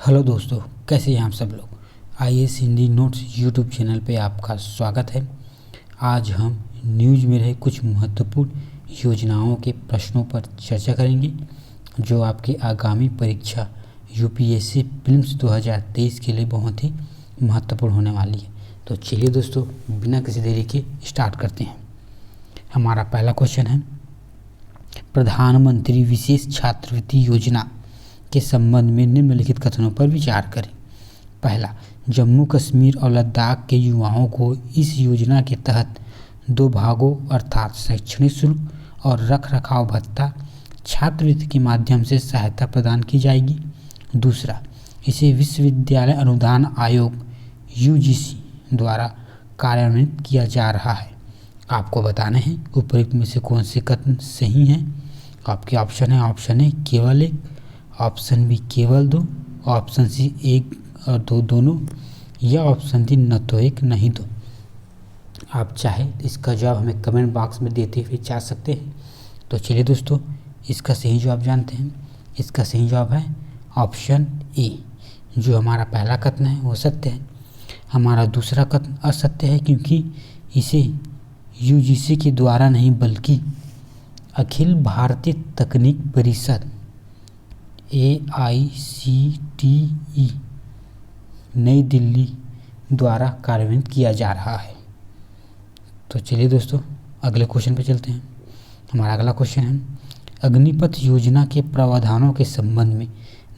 Hello दोस्तों, कैसे हैं आप सब लोग। IAS Hindi notes YouTube channel पे आपका स्वागत है। आज हम न्यूज़ में रहे कुछ महत्वपूर्ण योजनाओं के प्रश्नों पर चर्चा करेंगे जो आपकी आगामी परीक्षा यूपीएससी प्रीलिम्स 2023 के लिए बहुत ही महत्वपूर्ण होने वाली है। तो चलिए दोस्तों, बिना किसी देरी के स्टार्ट करते हैं। हमारा पहला क्वेश्चन है, प्रधानमंत्री विशेष छात्रवृत्ति योजना के संबंध में निम्नलिखित कथनों पर विचार करें। पहला, जम्मू कश्मीर और लद्दाख के युवाओं को इस योजना के तहत दो भागों अर्थात शैक्षणिक शुल्क और रखरखाव भत्ता छात्रवृत्ति के माध्यम से सहायता प्रदान की जाएगी। दूसरा, इसे विश्वविद्यालय अनुदान आयोग यूजीसी द्वारा कार्यान्वित किया जा रहा है। आपको बताने हैं उपरोक्त में से कौन से कथन सही हैं। आपके ऑप्शन है, ऑप्शन ए केवल एक, ऑप्शन बी केवल दो, ऑप्शन सी एक और दो दोनों, या ऑप्शन डी न तो एक नहीं दो। आप चाहे इसका जवाब हमें कमेंट बॉक्स में देते हुए जा सकते हैं। तो चलिए दोस्तों, इसका सही जवाब जानते हैं। इसका सही जवाब है ऑप्शन ए। जो हमारा पहला कथन है वो सत्य है। हमारा दूसरा कथन असत्य है, क्योंकि इसे यूजीसी के द्वारा नहीं बल्कि अखिल भारतीय तकनीक परिषद AICTE नई दिल्ली द्वारा कार्यान्वित किया जा रहा है। तो चलिए दोस्तों, अगले क्वेश्चन पे चलते हैं। हमारा अगला क्वेश्चन है, अग्निपथ योजना के प्रावधानों के संबंध में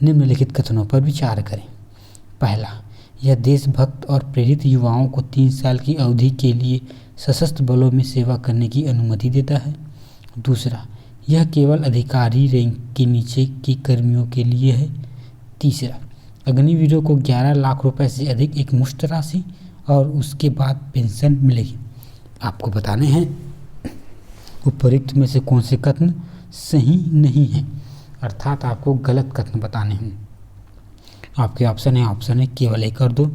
निम्नलिखित कथनों पर विचार करें। पहला, यह देशभक्त और प्रेरित युवाओं को 3 साल की अवधि के लिए सशस्त्र बलों में सेवा करने की अनुमति देता है। दूसरा, यह केवल अधिकारी रैंक के नीचे के कर्मियों के लिए है। तीसरा, अग्निवीरों को 11 लाख रुपए से अधिक एक मुश्त राशि और उसके बाद पेंशन मिलेगी। आपको बताने हैं उपरोक्त में से कौन से कथन सही नहीं हैं, अर्थात आपको गलत कथन बताने हैं। आपके ऑप्शन है, ऑप्शन ए केवल 1 और 2,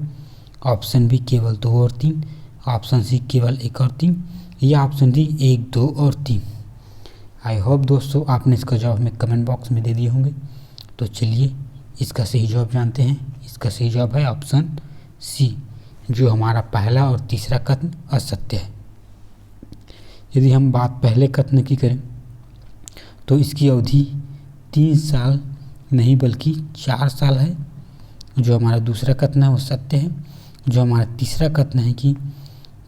ऑप्शन बी केवल 2 और 3, ऑप्शन सी केवल 1 और 3, या ऑप्शन डी 1, 2 और 3। आई होप दोस्तों आपने इसका जवाब हमें कमेंट बॉक्स में दे दिए होंगे। तो चलिए इसका सही जवाब जानते हैं। इसका सही जवाब है ऑप्शन सी। जो हमारा पहला और तीसरा कथन असत्य है। यदि हम बात पहले कथन की करें तो इसकी अवधि 3 साल नहीं बल्कि 4 साल है। जो हमारा दूसरा कथन है वो सत्य है। जो हमारा तीसरा कथन है कि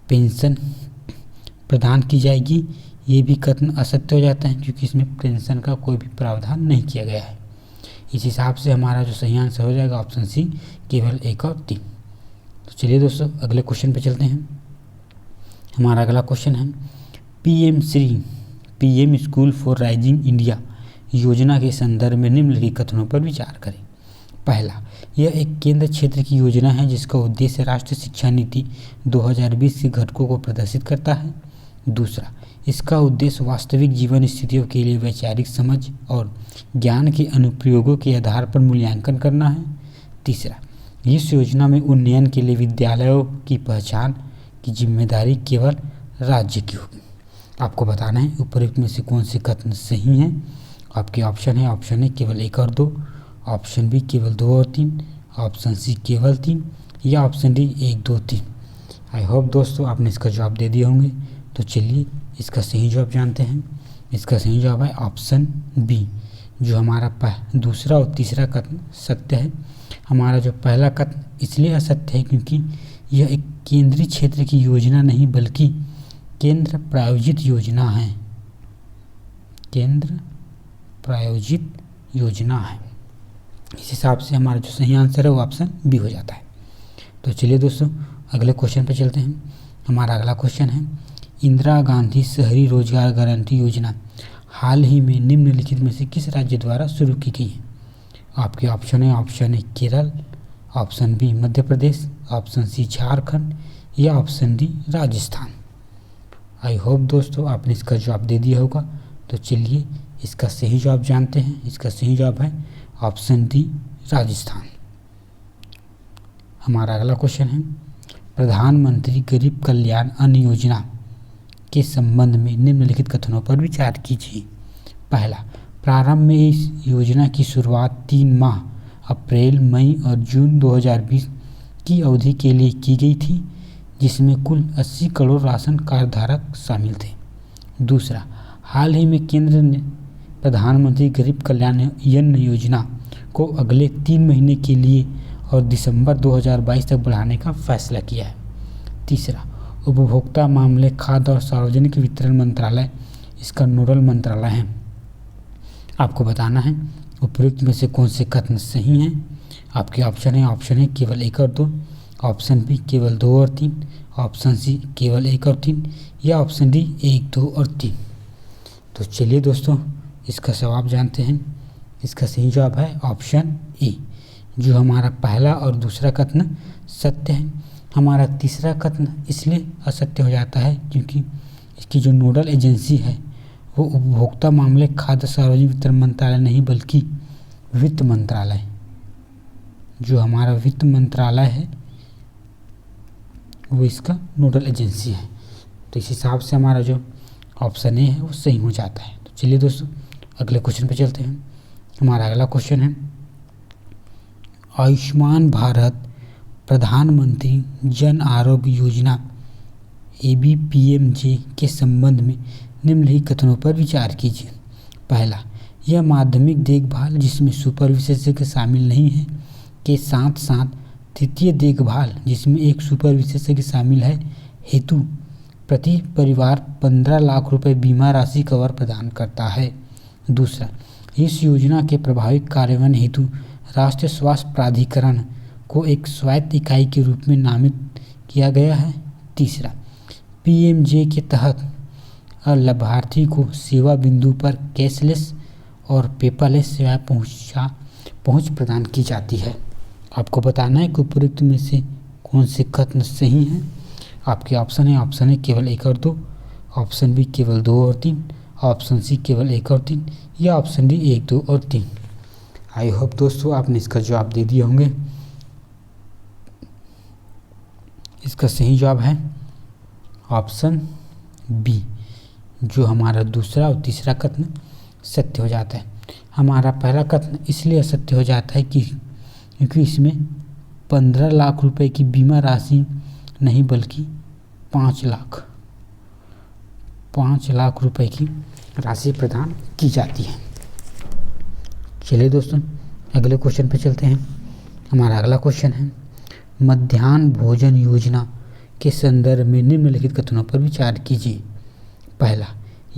पेंशन प्रदान की जाएगी, ये भी कथन असत्य हो जाता है, क्योंकि इसमें पेंशन का कोई भी प्रावधान नहीं किया गया है। इस हिसाब से हमारा जो सही आंसर हो जाएगा ऑप्शन सी केवल 1 और 3। तो चलिए दोस्तों, अगले क्वेश्चन पे चलते हैं। हमारा अगला क्वेश्चन है, PM school for rising India योजना के संदर्भ में निम्नलिखित कथनों पर विचार करें। पहला, यह एक केंद्र क्षेत्र की योजना है जिसका उद्देश्य राष्ट्रीय शिक्षा नीति 2020 के घटकों को प्रदर्शित करता है। दूसरा, इसका उद्देश्य वास्तविक जीवन स्थितियों के लिए वैचारिक समझ और ज्ञान के अनुप्रयोगों के आधार पर मूल्यांकन करना है। तीसरा, इस योजना में उन्नयन के लिए विद्यालयों की पहचान की जिम्मेदारी केवल राज्य की होगी। आपको बताना है उपरोक्त में से कौन से कथन सही हैं। आपके ऑप्शन है, ऑप्शन ए केवल 1 और 2, ऑप्शन बी केवल 2 और 3, ऑप्शन सी केवल 3, या ऑप्शन डी 1, 2, 3। आई होप दोस्तों आपने इसका जवाब दे दिए होंगे। तो चलिए इसका सही जवाब जानते हैं। इसका सही जवाब है ऑप्शन बी। जो हमारा दूसरा और तीसरा कथन सत्य है। हमारा जो पहला कथन इसलिए असत्य है क्योंकि यह एक केंद्रीय क्षेत्र की योजना नहीं बल्कि केंद्र प्रायोजित योजना है। केंद्र प्रायोजित योजना है। इस हिसाब से हमारा जो सही आंसर है वो ऑप्शन बी हो जाता है। तो चलिए दोस्तों, अगले क्वेश्चन पर चलते हैं। हमारा अगला क्वेश्चन है, इंदिरा गांधी शहरी रोजगार गारंटी योजना हाल ही में निम्नलिखित में से किस राज्य द्वारा शुरू की गई है। आपके ऑप्शन है, option A Kerala, option B Madhya Pradesh, option C Jharkhand, या option D Rajasthan. I hope दोस्तों आपने इसका जवाब दे दिया होगा। तो चलिए इसका सही जवाब जानते हैं। इसका सही जवाब है ऑप्शन डी राजस्थान। हमारा अगला क्वेश्चन है, प्रधानमंत्री गरीब कल्याण अन्न योजना के संबंध में निम्नलिखित कथनों पर विचार कीजिए। पहला, प्रारंभ में इस योजना की शुरुआत 3 माह अप्रैल, मई और जून 2020 की अवधि के लिए की गई थी, जिसमें कुल 80 करोड़ राशन कार्ड धारक शामिल थे। दूसरा, हाल ही में केंद्र ने प्रधानमंत्री गरीब कल्याण अन्न योजना को अगले 3 महीने के लिए और दिसंबर 2022 तक बढ़ाने का फैसला किया है। तीसरा, उपभोक्ता मामले, खाद्य और सार्वजनिक वितरण मंत्रालय इसका नोडल मंत्रालय है। आपको बताना है उपयुक्त में से कौन से कथन सही हैं। आपके ऑप्शन है केवल 1 और 2, ऑप्शन बी केवल 2 और 3, ऑप्शन सी केवल 1 और 3 या ऑप्शन डी 1, 2 और 3। तो चलिए दोस्तों, इसका जवाब जानते हैं। इसका सही जवाब है ऑप्शन ए, जो हमारा पहला और दूसरा कथन सत्य है। हमारा तीसरा कथन इसलिए असत्य हो जाता है क्योंकि इसकी जो नोडल एजेंसी है वो उपभोक्ता मामले, खाद्य सार्वजनिक वितरण मंत्रालय नहीं बल्कि वित्त मंत्रालय, जो हमारा वित्त मंत्रालय है वो इसका नोडल एजेंसी है। तो इस हिसाब से हमारा जो ऑप्शन ए है वो सही हो जाता है। तो चलिए दोस्तों, अगले क्वेश्चन पे चलते हैं। हमारा अगला क्वेश्चन है, आयुष्मान भारत प्रधानमंत्री जन आरोग्य योजना ABPMJ के संबंध में निम्नलिखित कथनों पर विचार कीजिए। पहला, यह माध्यमिक देखभाल जिसमें सुपर विशेषज्ञ शामिल नहीं है के साथ साथ तृतीय देखभाल जिसमें एक सुपर विशेषज्ञ शामिल है हेतु प्रति परिवार 15 लाख रुपए बीमा राशि कवर प्रदान करता है। दूसरा, इस योजना के प्रभावी कार्यान्वयन हेतु राष्ट्रीय स्वास्थ्य प्राधिकरण को एक स्वायत्त इकाई के रूप में नामित किया गया है। तीसरा, PMJ के तहत लाभार्थी को सेवा बिंदु पर कैशलेस और पेपरलेस सेवाएं पहुंच प्रदान की जाती है। आपको बताना है कि उपयुक्त में से कौन से कथन सही हैं। आपके ऑप्शन है केवल 1 और 2, ऑप्शन बी केवल 2 और 3, ऑप्शन सी केवल 1 और 3 या ऑप्शन डी 1, 2 और 3। आई होप दोस्तों आपने इसका जवाब दे दिए होंगे। इसका सही जवाब है ऑप्शन बी, जो हमारा दूसरा और तीसरा कथन सत्य हो जाता है। हमारा पहला कथन इसलिए असत्य हो जाता है क्योंकि इसमें 15 लाख रुपए की बीमा राशि नहीं बल्कि 5 लाख रुपए की राशि प्रदान की जाती है। चलिए दोस्तों, अगले क्वेश्चन पे चलते हैं। हमारा अगला क्वेश्चन है, मध्याह्न भोजन योजना के संदर्भ में निम्नलिखित कथनों पर विचार कीजिए। पहला,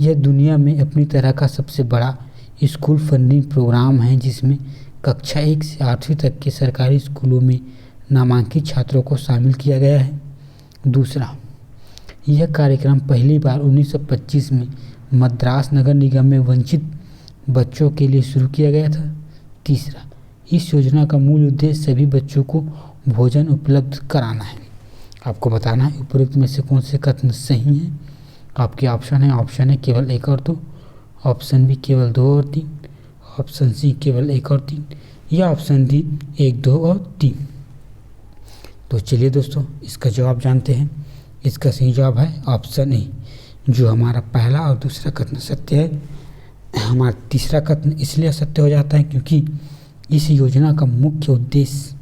यह दुनिया में अपनी तरह का सबसे बड़ा स्कूल फंडिंग प्रोग्राम है जिसमें कक्षा 1 से 8वीं तक के सरकारी स्कूलों में नामांकित छात्रों को शामिल किया गया है। दूसरा, यह कार्यक्रम पहली बार 1925 में मद्रास नगर निगम में वंचित बच्चों के लिए शुरू किया गया था। तीसरा, इस योजना का मूल उद्देश्य सभी बच्चों को भोजन उपलब्ध कराना है। आपको बताना है उपयुक्त में से कौन से कथन सही हैं। आपके ऑप्शन है केवल 1 और 2, ऑप्शन बी केवल 2 और 3, ऑप्शन सी केवल 1 और 3 या ऑप्शन डी 1, 2 और 3। तो चलिए दोस्तों, इसका जवाब जानते हैं। इसका सही जवाब है ऑप्शन ए, जो हमारा पहला और दूसरा कथन सत्य है। हमारा तीसरा कथन इसलिए असत्य हो जाता है क्योंकि इस योजना का मुख्य उद्देश्य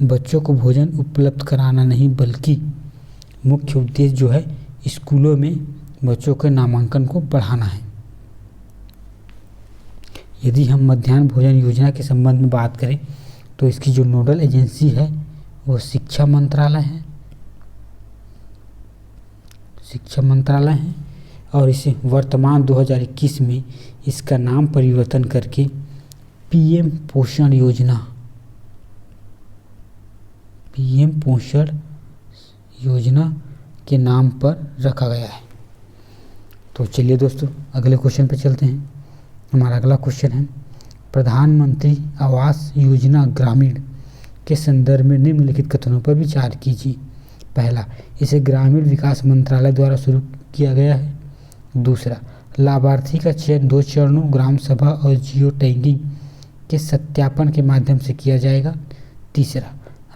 बच्चों को भोजन उपलब्ध कराना नहीं बल्कि मुख्य उद्देश्य जो है स्कूलों में बच्चों के नामांकन को बढ़ाना है। यदि हम मध्याह्न भोजन योजना के संबंध में बात करें तो इसकी जो नोडल एजेंसी है वो शिक्षा मंत्रालय है और इसे वर्तमान 2021 में इसका नाम परिवर्तन करके पीएम पोषण योजना के नाम पर रखा गया है। तो चलिए दोस्तों, अगले क्वेश्चन पे चलते हैं। हमारा अगला क्वेश्चन है, प्रधानमंत्री आवास योजना ग्रामीण के संदर्भ में निम्नलिखित कथनों पर विचार कीजिए। पहला, इसे ग्रामीण विकास मंत्रालय द्वारा शुरू किया गया है। दूसरा, लाभार्थी का चयन 2 चरणों ग्राम सभा और जियो टैगिंग के सत्यापन के माध्यम से किया जाएगा। तीसरा,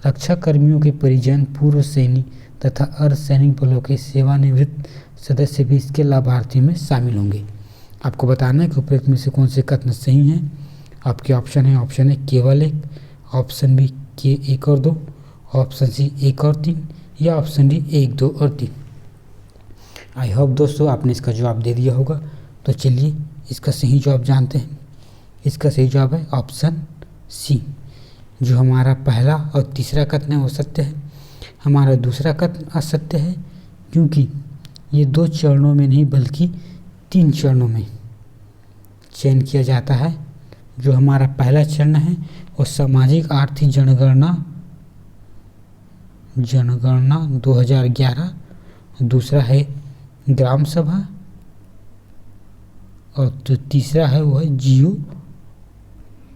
रक्षा कर्मियों के परिजन, पूर्व सैनिक तथा अर्धसैनिक बलों के सेवानिवृत्त सदस्य भी इसके लाभार्थियों में शामिल होंगे। आपको बताना है कि उपयुक्त में से कौन से कथन सही हैं। आपके ऑप्शन है केवल 1, ऑप्शन बी के 1 और 2, ऑप्शन सी 1 और 3 या ऑप्शन डी 1, 2 और 3। आई होप दोस्तों आपने इसका जवाब दे दिया होगा। तो चलिए इसका सही जवाब जानते हैं। इसका सही जवाब है ऑप्शन सी। जो हमारा पहला और तीसरा कथन है वो सत्य है। हमारा दूसरा कथन असत्य है, क्योंकि ये 2 चरणों में नहीं बल्कि 3 चरणों में चयन किया जाता है। जो हमारा पहला चरण है वो सामाजिक आर्थिक जनगणना 2011, दूसरा है ग्राम सभा और जो तीसरा है वो है जियो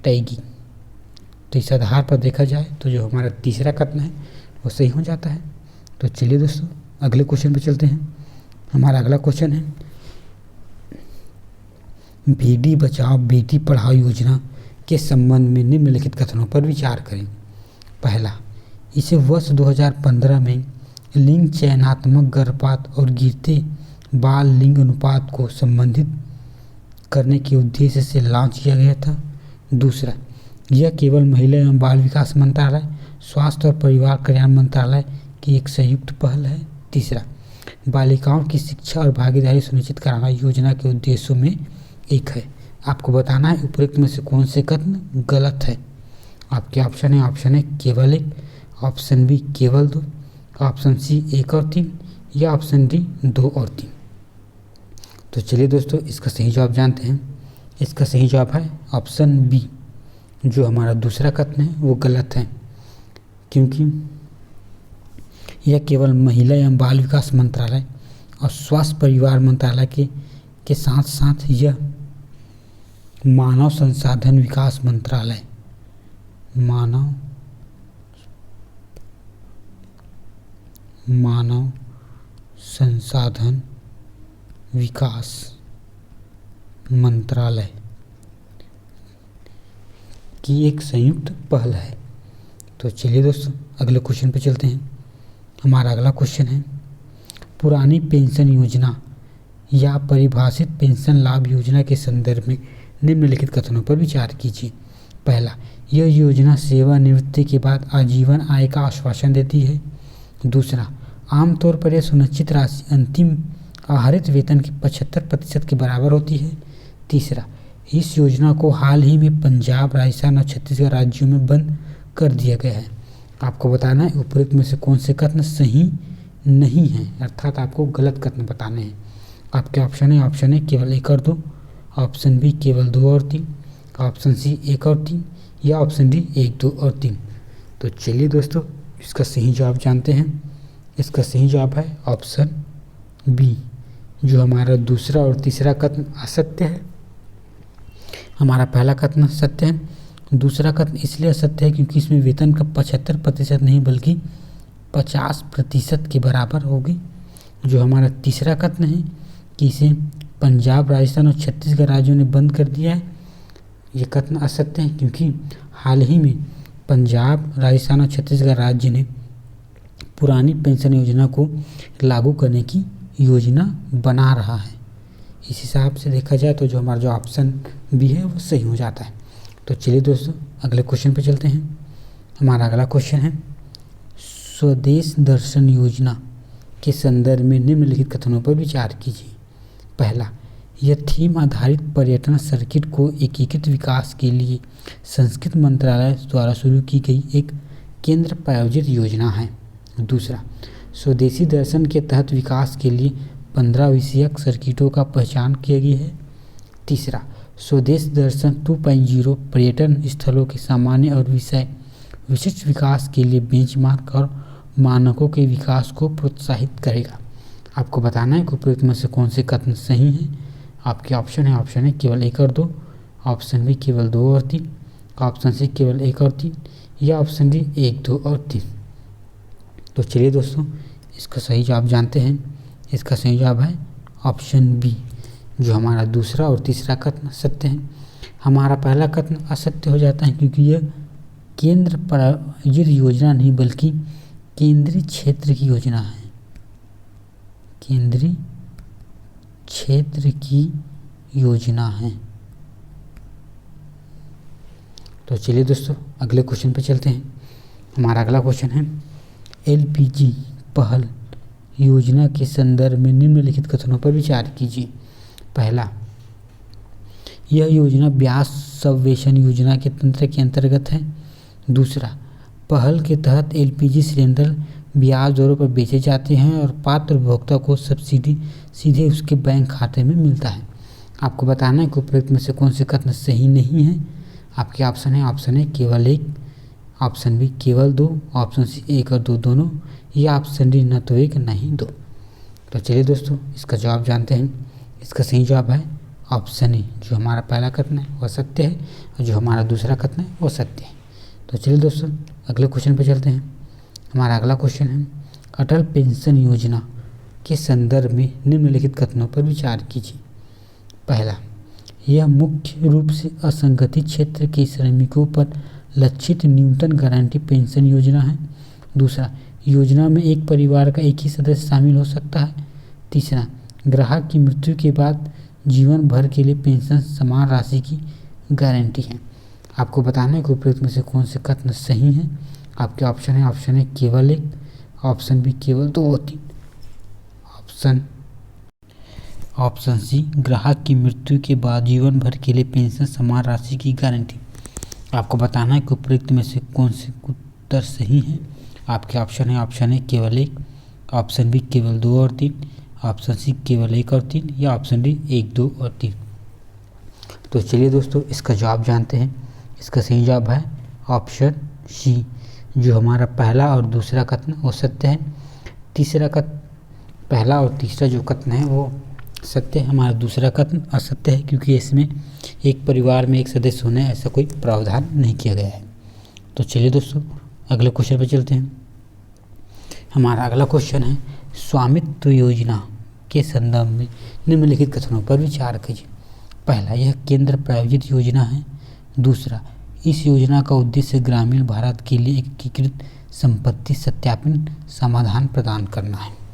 टैगिंग। तो इस आधार पर देखा जाए तो जो हमारा तीसरा कथन है वो सही हो जाता है। तो चलिए दोस्तों अगले क्वेश्चन पे चलते हैं। हमारा अगला क्वेश्चन है बेटी बचाओ बेटी पढ़ाओ योजना के संबंध में निम्नलिखित कथनों पर विचार करें। पहला, इसे वर्ष 2015 में लिंग चयनात्मक गर्भपात और गिरते बाल लिंग अनुपात को संबंधित करने के उद्देश्य से लॉन्च किया गया था। दूसरा, यह केवल महिला एवं बाल विकास मंत्रालय, स्वास्थ्य और परिवार कल्याण मंत्रालय की एक संयुक्त पहल है। तीसरा, बालिकाओं की शिक्षा और भागीदारी सुनिश्चित कराना योजना के उद्देश्यों में एक है। आपको बताना है उपरोक्त में से कौन से कथन गलत है। आपके ऑप्शन है केवल 1, ऑप्शन बी केवल 2, ऑप्शन सी 1 और 3 या ऑप्शन डी 2 और 3। तो चलिए दोस्तों इसका सही जवाब जानते हैं। इसका सही जवाब है ऑप्शन बी। जो हमारा दूसरा कथन है वो गलत है, क्योंकि यह केवल महिला एवं बाल विकास मंत्रालय और स्वास्थ्य परिवार मंत्रालय के साथ साथ यह मानव संसाधन विकास मंत्रालय मानव संसाधन विकास मंत्रालय की एक संयुक्त पहल है। तो चलिए दोस्तों अगले क्वेश्चन पे चलते हैं। हमारा अगला क्वेश्चन है पुरानी पेंशन योजना या परिभाषित पेंशन लाभ योजना के संदर्भ में निम्नलिखित कथनों पर विचार कीजिए। पहला, यह योजना सेवानिवृत्ति के बाद आजीवन आय का आश्वासन देती है। दूसरा, आमतौर पर यह सुनिश्चित राशि अंतिम आहरित वेतन के 75% के बराबर होती है। तीसरा, इस योजना को हाल ही में पंजाब, राजस्थान और छत्तीसगढ़ राज्यों में बंद कर दिया गया है। आपको बताना है उपरोक्त में से कौन से कथन सही नहीं है, अर्थात आपको गलत कथन बताने हैं। आपके ऑप्शन है केवल 1 और 2, ऑप्शन बी केवल 2 और 3, ऑप्शन सी 1 और 3 या ऑप्शन डी 1, 2 और 3। तो चलिए दोस्तों इसका सही जवाब जानते हैं। इसका सही जवाब है ऑप्शन बी। जो हमारा दूसरा और तीसरा कथन असत्य है। हमारा पहला कथन सत्य है, दूसरा कथन इसलिए असत्य है क्योंकि इसमें वेतन का 75% नहीं बल्कि 50% के बराबर होगी। जो हमारा तीसरा कथन है कि इसे पंजाब, राजस्थान और छत्तीसगढ़ राज्यों ने बंद कर दिया है, ये कथन असत्य है क्योंकि हाल ही में पंजाब, राजस्थान और छत्तीसगढ़ राज्य ने पुरानी पेंशन योजना को लागू करने की योजना बना रहा है। इस हिसाब से देखा जाए तो जो हमारा जो ऑप्शन बी है वो सही हो जाता है। तो चलिए दोस्तों अगले क्वेश्चन पे चलते हैं। हमारा अगला क्वेश्चन है स्वदेश दर्शन योजना के संदर्भ में निम्नलिखित कथनों पर विचार कीजिए। पहला, यह थीम आधारित पर्यटन सर्किट को एकीकृत विकास के लिए संस्कृत मंत्रालय द्वारा शुरू की गई एक केंद्र प्रायोजित योजना है। दूसरा, स्वदेशी दर्शन के तहत विकास के लिए 15 विषयक सर्किटों का पहचान किया गया है। तीसरा, स्वदेश दर्शन 2.0 पर्यटन स्थलों के सामान्य और विशिष्ट विकास के लिए बेंचमार्क और मानकों के विकास को प्रोत्साहित करेगा। आपको बताना है कि उपरोक्त में से कौन से कथन सही हैं। आपके ऑप्शन है केवल 1 और 2, ऑप्शन बी केवल 2 और 3, ऑप्शन सी केवल 1 और 3 या ऑप्शन डी 1, 2 और 3। तो चलिए दोस्तों इसका सही जवाब जानते हैं। इसका सही जवाब है ऑप्शन बी। जो हमारा दूसरा और तीसरा कथन सत्य है। हमारा पहला कथन असत्य हो जाता है क्योंकि यह केंद्र प्रायोजित योजना नहीं बल्कि केंद्रीय क्षेत्र की योजना है। केंद्रीय क्षेत्र की योजना है। तो चलिए दोस्तों अगले क्वेश्चन पे चलते हैं। हमारा अगला क्वेश्चन है एलपीजी पहल योजना के संदर्भ में निम्नलिखित कथनों पर विचार कीजिए। पहला, यह योजना ब्याज सबवेशन योजना के तंत्र के अंतर्गत है। दूसरा, पहल के तहत एलपीजी सिलेंडर ब्याज दरों पर बेचे जाते हैं और पात्र उपभोक्ता को सब्सिडी सीधे उसके बैंक खाते में मिलता है। आपको बताना है कि उपरोक्त में से कौन से कथन सही नहीं है। आपके ऑप्शन है, ऑप्शन ए केवल एक, ऑप्शन बी केवल दो, ऑप्शन सी एक और दो दोनों, या ऑप्शन डी न तो एक नहीं दो। तो चलिए दोस्तों इसका जवाब जानते हैं। इसका सही जवाब है ऑप्शन ए, जो हमारा पहला कथन है वह सत्य है और जो हमारा दूसरा कथन है वो सत्य है। तो चलिए दोस्तों अगले क्वेश्चन पर चलते हैं। हमारा अगला क्वेश्चन है अटल पेंशन योजना के संदर्भ में निम्नलिखित कथनों पर विचार कीजिए। पहला, यह मुख्य रूप से असंगठित क्षेत्र के श्रमिकों पर लक्षित न्यूनतम गारंटी पेंशन योजना है। दूसरा, योजना में एक परिवार का एक ही सदस्य शामिल हो सकता है। तीसरा, ग्राहक की मृत्यु के बाद जीवन भर के लिए पेंशन समान राशि की गारंटी है। आपको बताना है कि उपरोक्त में से कौन से कथन सही हैं। आपके ऑप्शन है, ऑप्शन ए केवल एक, ऑप्शन बी केवल दो और तीन, ऑप्शन सी ग्राहक की मृत्यु के बाद जीवन भर के लिए पेंशन समान राशि की गारंटी। आपको बताना है कि उपरोक्त में से कौन से उत्तर सही हैं। आपके ऑप्शन है, ऑप्शन ए केवल एक, ऑप्शन बी केवल दो और तीन, ऑप्शन सी केवल एक और तीन, या ऑप्शन डी एक दो और तीन। तो चलिए दोस्तों इसका जवाब जानते हैं। इसका सही जवाब है ऑप्शन सी, जो हमारा पहला और दूसरा कथन वो सत्य है। तीसरा कथन, पहला और तीसरा जो कथन है वो सत्य है। हमारा दूसरा कथन असत्य है क्योंकि इसमें एक परिवार में एक सदस्य होने ऐसा कोई प्रावधान नहीं किया गया है। तो चलिए दोस्तों अगले क्वेश्चन पर चलते हैं। हमारा अगला क्वेश्चन है स्वामित्व योजना के संदर्भ में निम्नलिखित कथनों पर विचार कीजिए। पहला, यह केंद्र प्रायोजित योजना है। दूसरा, इस योजना का उद्देश्य ग्रामीण भारत के लिए एकीकृत संपत्ति सत्यापन समाधान प्रदान करना है।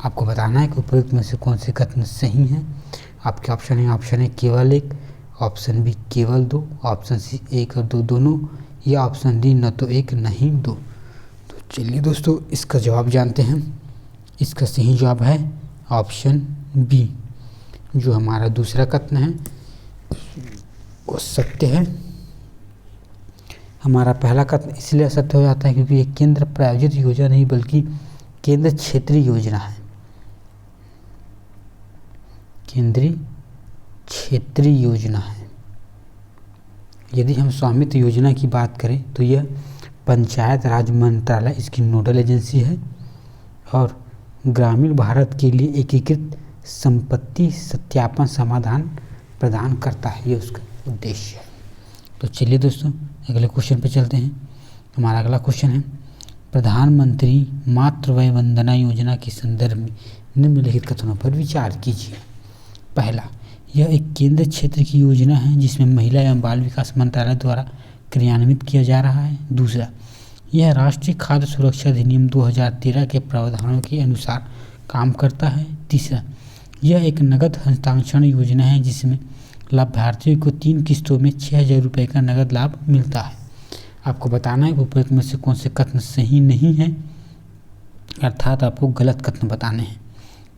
आपको बताना है कि उपरोक्त में से कौन से कथन सही हैं। आपके ऑप्शन है, ऑप्शन ए केवल एक, ऑप्शन बी केवल दो, ऑप्शन सी एक और दो दोनों, या ऑप्शन डी न तो एक नहीं दो। तो चलिए दोस्तों इसका जवाब जानते हैं। इसका सही जवाब है ऑप्शन बी, जो हमारा दूसरा कथन है वो सत्य है। हमारा पहला कथन इसलिए असत्य हो जाता है क्योंकि ये केंद्र प्रायोजित योजना नहीं बल्कि केंद्र क्षेत्रीय योजना है। केंद्रीय क्षेत्रीय योजना है। यदि हम स्वामित्व योजना की बात करें तो यह पंचायत राज मंत्रालय इसकी नोडल एजेंसी है और ग्रामीण भारत के लिए एकीकृत संपत्ति सत्यापन समाधान प्रदान करता है, ये उसका उद्देश्य है। तो चलिए दोस्तों अगले क्वेश्चन पे चलते हैं। हमारा अगला क्वेश्चन है प्रधानमंत्री मातृ वय वंदना योजना के संदर्भ में निम्नलिखित कथनों पर विचार कीजिए। पहला, यह एक केंद्र क्षेत्र की योजना है जिसमें महिला एवं बाल विकास मंत्रालय द्वारा क्रियान्वित किया जा रहा है। दूसरा, यह राष्ट्रीय खाद्य सुरक्षा अधिनियम 2013 के प्रावधानों के अनुसार काम करता है। तीसरा, यह एक नगद हस्तांतरण योजना है जिसमें लाभार्थियों को 3 किस्तों में 6,000 रुपये का नगद लाभ मिलता है। आपको बताना है कि उपरोक्त में से कौन से कथन सही नहीं है, अर्थात आपको गलत कथन बताने हैं।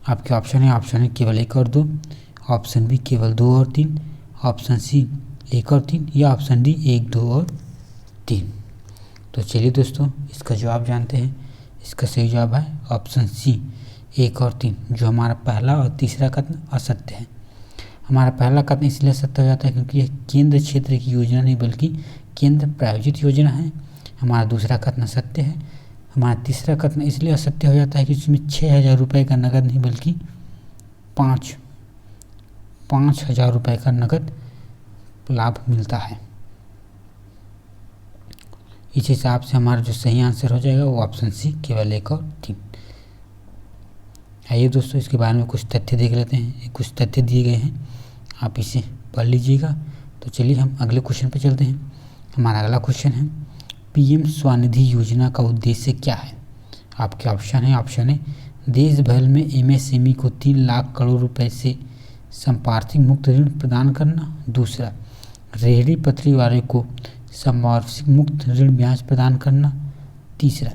आपके ऑप्शन है, ऑप्शन ए केवल एक और दो, ऑप्शन बी केवल दो और तीन, ऑप्शन सी एक और तीन, या ऑप्शन डी एक दो और तीन। तो चलिए दोस्तों इसका जवाब जानते हैं। इसका सही जवाब है ऑप्शन सी एक और तीन, जो हमारा पहला और तीसरा कथन असत्य है। हमारा पहला कथन इसलिए सत्य हो जाता है क्योंकि यह केंद्र क्षेत्र की योजना नहीं बल्कि केंद्र प्रायोजित योजना है। हमारा दूसरा कथन सत्य है। हमारा तीसरा कथन इसलिए असत्य हो जाता है कि इसमें 6,000 रुपये का नगद नहीं बल्कि 5,000 रुपये का नगद लाभ मिलता है। इस हिसाब से हमारा जो सही आंसर हो जाएगा वो ऑप्शन सी केवल एक और तीन। आइए दोस्तों इसके बारे में कुछ तथ्य देख लेते हैं। कुछ तथ्य दिए गए हैं, आप इसे पढ़ लीजिएगा। तो चलिए हम अगले क्वेश्चन पर चलते हैं। हमारा अगला क्वेश्चन है पीएम स्वनिधि योजना का उद्देश्य क्या है। आपके ऑप्शन है, ऑप्शन ए देश भर में एमएसएमई को 3 लाख करोड़ रुपए से संपार्श्विक मुक्त ऋण प्रदान करना। दूसरा, रेहड़ी पटरी वाले को संवार्षिक मुक्त ऋण ब्याज प्रदान करना। तीसरा,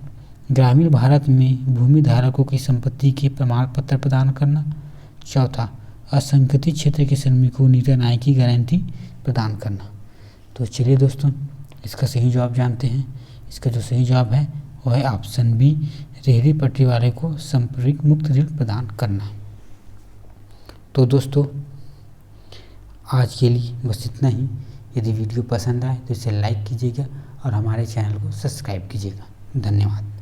ग्रामीण भारत में भूमि धारकों की संपत्ति के प्रमाण पत्र प्रदान करना। चौथा, असंगठित क्षेत्र के श्रमिकों को नियत आय की गारंटी प्रदान करना। तो चलिए दोस्तों, इसका सही जवाब जानते हैं। इसका जो सही जवाब है वो है ऑप्शन बी, रेहड़ी पटरी वाले को संपार्श्विक मुक्त ऋण प्रदान करना। तो दोस्तों, आज के लिए बस इतना ही। यदि वीडियो पसंद आए तो इसे लाइक कीजिएगा और हमारे चैनल को सब्सक्राइब कीजिएगा। धन्यवाद।